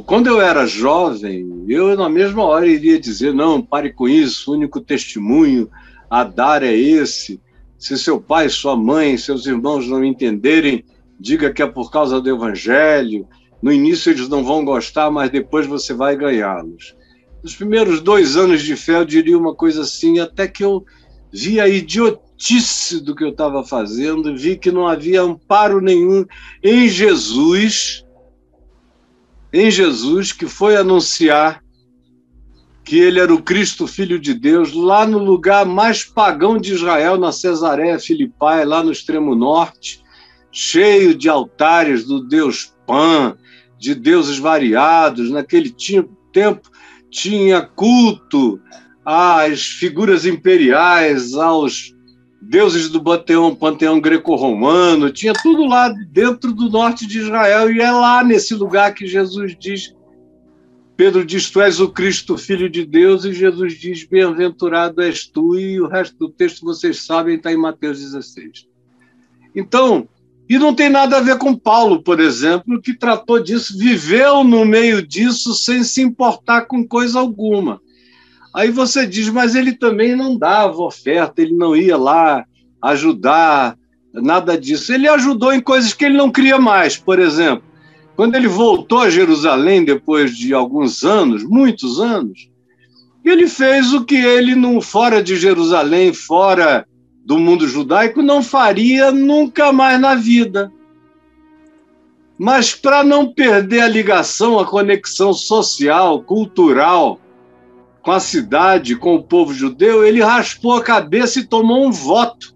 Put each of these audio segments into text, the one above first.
Quando eu era jovem, eu na mesma hora iria dizer, não, pare com isso, o único testemunho a dar é esse. Se seu pai, sua mãe, seus irmãos não entenderem, diga que é por causa do evangelho. No início eles não vão gostar, mas depois você vai ganhá-los. Nos primeiros 2 anos de fé eu diria uma coisa assim, até que eu vi a idiotice do que eu estava fazendo, vi que não havia amparo nenhum em Jesus, que foi anunciar que ele era o Cristo, Filho de Deus, lá no lugar mais pagão de Israel, na Cesareia Filipai, lá no extremo norte, cheio de altares do deus Pan, de deuses variados. Naquele tempo tinha culto às figuras imperiais, aos deuses do panteão greco-romano, tinha tudo lá dentro do norte de Israel, e é lá nesse lugar que Jesus diz, Pedro diz, tu és o Cristo, Filho de Deus, e Jesus diz, bem-aventurado és tu, e o resto do texto vocês sabem, está em Mateus 16. Então, e não tem nada a ver com Paulo, por exemplo, que tratou disso, viveu no meio disso sem se importar com coisa alguma. Aí você diz, mas ele também não dava oferta, ele não ia lá ajudar, nada disso. Ele ajudou em coisas que ele não queria mais, por exemplo. Quando ele voltou a Jerusalém, depois de alguns anos, muitos anos, ele fez o que ele, fora de Jerusalém, fora do mundo judaico, não faria nunca mais na vida. Mas para não perder a ligação, a conexão social, cultural, com a cidade, com o povo judeu, ele raspou a cabeça e tomou um voto.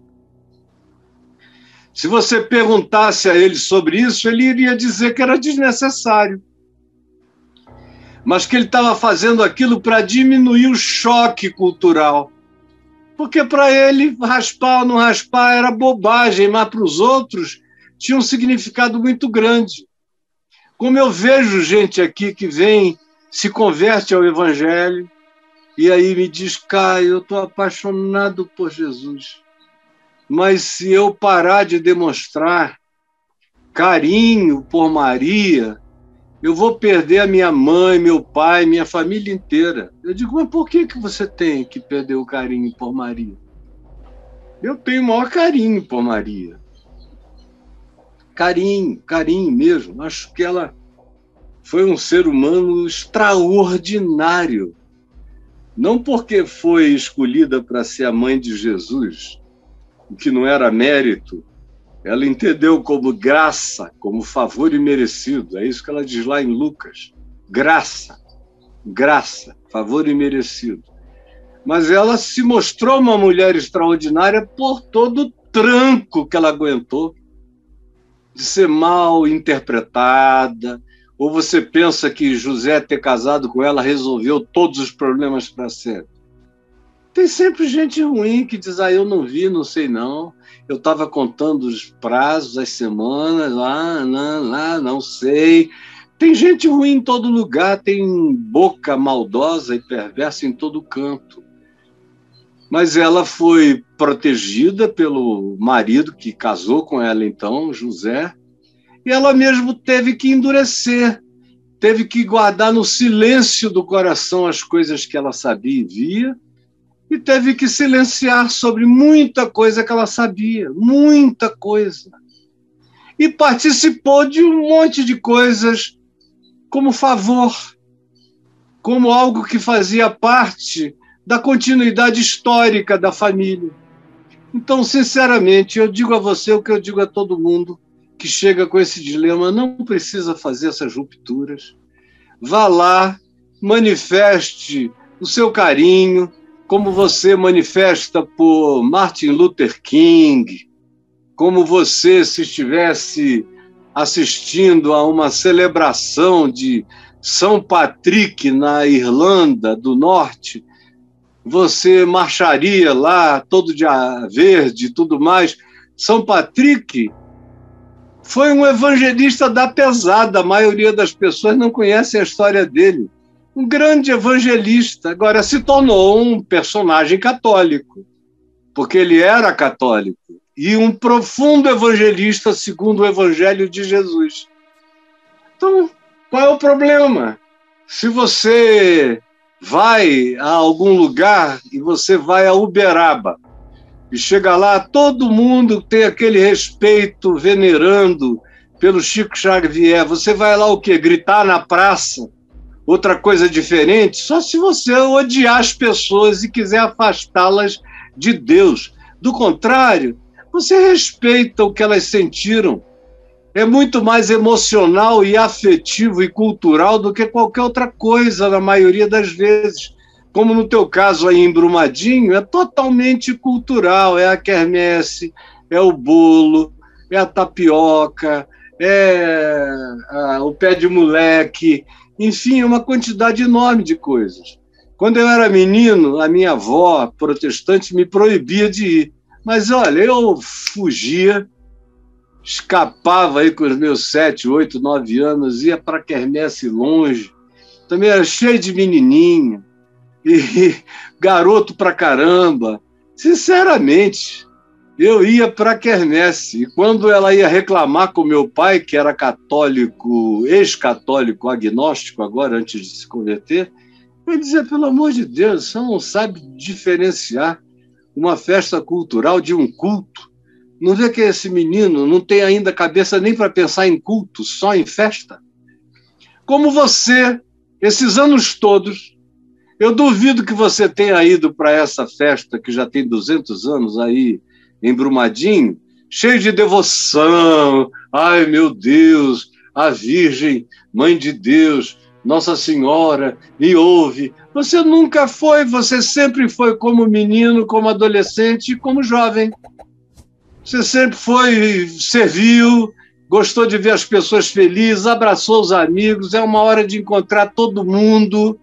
Se você perguntasse a ele sobre isso, ele iria dizer que era desnecessário. Mas que ele estava fazendo aquilo para diminuir o choque cultural. Porque para ele, raspar ou não raspar era bobagem, mas para os outros tinha um significado muito grande. Como eu vejo gente aqui que vem, se converte ao evangelho, e aí me diz, Caio, eu estou apaixonado por Jesus, mas se eu parar de demonstrar carinho por Maria, eu vou perder a minha mãe, meu pai, minha família inteira. Eu digo, mas por que você tem que perder o carinho por Maria? Eu tenho o maior carinho por Maria. Carinho mesmo. Acho que ela foi um ser humano extraordinário. Não porque foi escolhida para ser a mãe de Jesus, o que não era mérito, ela entendeu como graça, como favor imerecido. É isso que ela diz lá em Lucas. Graça, favor imerecido. Mas ela se mostrou uma mulher extraordinária por todo o tranco que ela aguentou, de ser mal interpretada. Ou você pensa que José ter casado com ela resolveu todos os problemas para sempre? Tem sempre gente ruim que diz, eu não vi, não sei não, eu estava contando os prazos, as semanas, não sei. Tem gente ruim em todo lugar, tem boca maldosa e perversa em todo canto. Mas ela foi protegida pelo marido que casou com ela então, José, e ela mesmo teve que endurecer, teve que guardar no silêncio do coração as coisas que ela sabia e via, e teve que silenciar sobre muita coisa que ela sabia, muita coisa. E participou de um monte de coisas como favor, como algo que fazia parte da continuidade histórica da família. Então, sinceramente, eu digo a você o que eu digo a todo mundo que chega com esse dilema, não precisa fazer essas rupturas. Vá lá, manifeste o seu carinho, como você manifesta por Martin Luther King, como você, se estivesse assistindo a uma celebração de São Patrick na Irlanda do Norte, você marcharia lá, todo de verde e tudo mais. São Patrick foi um evangelista da pesada, a maioria das pessoas não conhece a história dele. Um grande evangelista, agora se tornou um personagem católico, porque ele era católico, e um profundo evangelista segundo o Evangelho de Jesus. Então, Qual é o problema? Se você vai a algum lugar e você vai a Uberaba e chega lá, todo mundo tem aquele respeito, venerando pelo Chico Xavier. Você vai lá o quê? Gritar na praça? Outra coisa diferente? Só se você odiar as pessoas e quiser afastá-las de Deus. Do contrário, você respeita o que elas sentiram. É muito mais emocional e afetivo e cultural do que qualquer outra coisa, na maioria das vezes. Como no teu caso aí em Brumadinho, é totalmente cultural. É a quermesse, é o bolo, é a tapioca, é o pé de moleque, enfim, é uma quantidade enorme de coisas. Quando eu era menino, a minha avó protestante me proibia de ir. Mas, olha, eu fugia, escapava aí com os meus 7, 8, 9 anos, ia para a quermesse longe, também era cheio de menininha, e garoto pra caramba. Sinceramente, eu ia para a quermesse, e quando ela ia reclamar com meu pai, que era católico, ex-católico, agnóstico agora, antes de se converter, eu dizia, pelo amor de Deus, você não sabe diferenciar uma festa cultural de um culto? Não vê que esse menino não tem ainda cabeça nem para pensar em culto, só em festa? Como você, esses anos todos, eu duvido que você tenha ido para essa festa que já tem 200 anos aí em Brumadinho, cheio de devoção. Ai, meu Deus, a Virgem, Mãe de Deus, Nossa Senhora, me ouve. Você nunca foi, você sempre foi como menino, como adolescente e como jovem. Você sempre foi, serviu, gostou de ver as pessoas felizes, abraçou os amigos, é uma hora de encontrar todo mundo.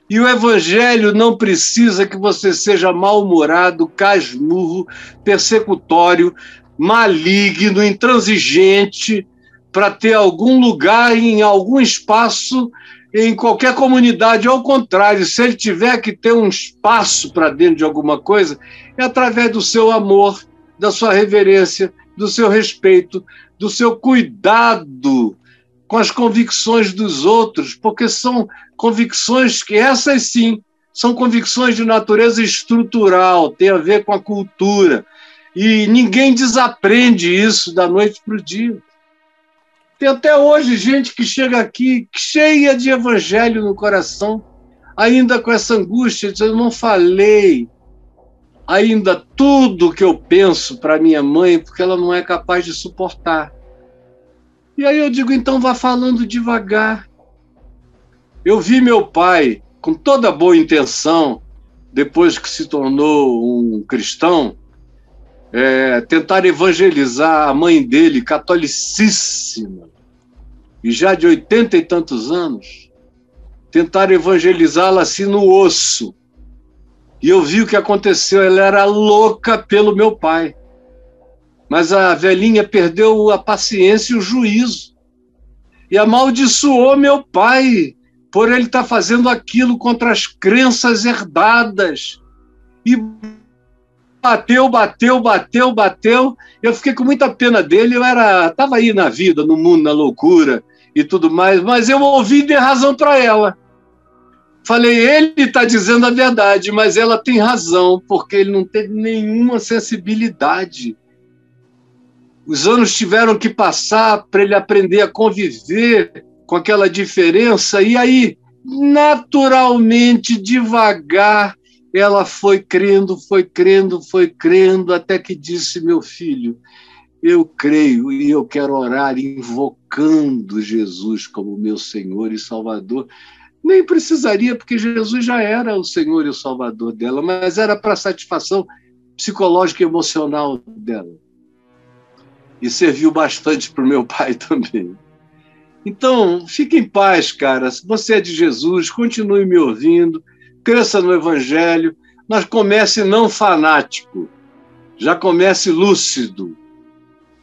E o evangelho não precisa que você seja mal-humorado, casmurro, persecutório, maligno, intransigente, para ter algum lugar em algum espaço, em qualquer comunidade. Ao contrário, se ele tiver que ter um espaço para dentro de alguma coisa, é através do seu amor, da sua reverência, do seu respeito, do seu cuidado com as convicções dos outros, porque são convicções que, essas sim, são convicções de natureza estrutural, tem a ver com a cultura, e ninguém desaprende isso da noite para o dia. Tem até hoje gente que chega aqui cheia de evangelho no coração, ainda com essa angústia, dizendo, eu não falei ainda tudo que eu penso para minha mãe, porque ela não é capaz de suportar. E aí eu digo, então vá falando devagar. Eu vi meu pai, com toda boa intenção, depois que se tornou um cristão, tentar evangelizar a mãe dele, catolicíssima, e já de 80 e tantos anos, tentar evangelizá-la assim no osso. E eu vi o que aconteceu, ela era louca pelo meu pai. Mas a velhinha perdeu a paciência e o juízo. E amaldiçoou meu pai por ele estar fazendo aquilo contra as crenças herdadas. E bateu. Eu fiquei com muita pena dele. Eu estava aí na vida, no mundo, na loucura e tudo mais, mas eu ouvi e dei razão para ela. Falei, ele está dizendo a verdade, mas ela tem razão, porque ele não teve nenhuma sensibilidade. Os anos tiveram que passar para ele aprender a conviver com aquela diferença, e aí, naturalmente, devagar, ela foi crendo, até que disse, meu filho, eu creio e eu quero orar invocando Jesus como meu Senhor e Salvador. Nem precisaria, porque Jesus já era o Senhor e o Salvador dela, mas era para a satisfação psicológica e emocional dela. E serviu bastante para o meu pai também. Então, fique em paz, cara. Se você é de Jesus, continue me ouvindo, cresça no Evangelho, mas comece não fanático, já comece lúcido.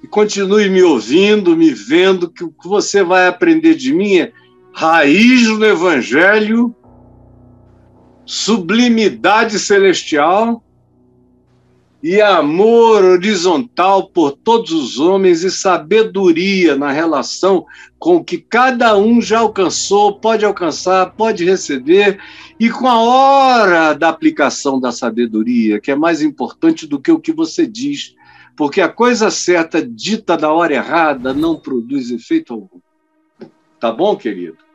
E continue me ouvindo, me vendo, que o que você vai aprender de mim é raiz no Evangelho, sublimidade celestial e amor horizontal por todos os homens e sabedoria na relação com o que cada um já alcançou, pode alcançar, pode receber, e com a hora da aplicação da sabedoria, que é mais importante do que o que você diz, porque a coisa certa dita na hora errada não produz efeito algum. Tá bom, querido?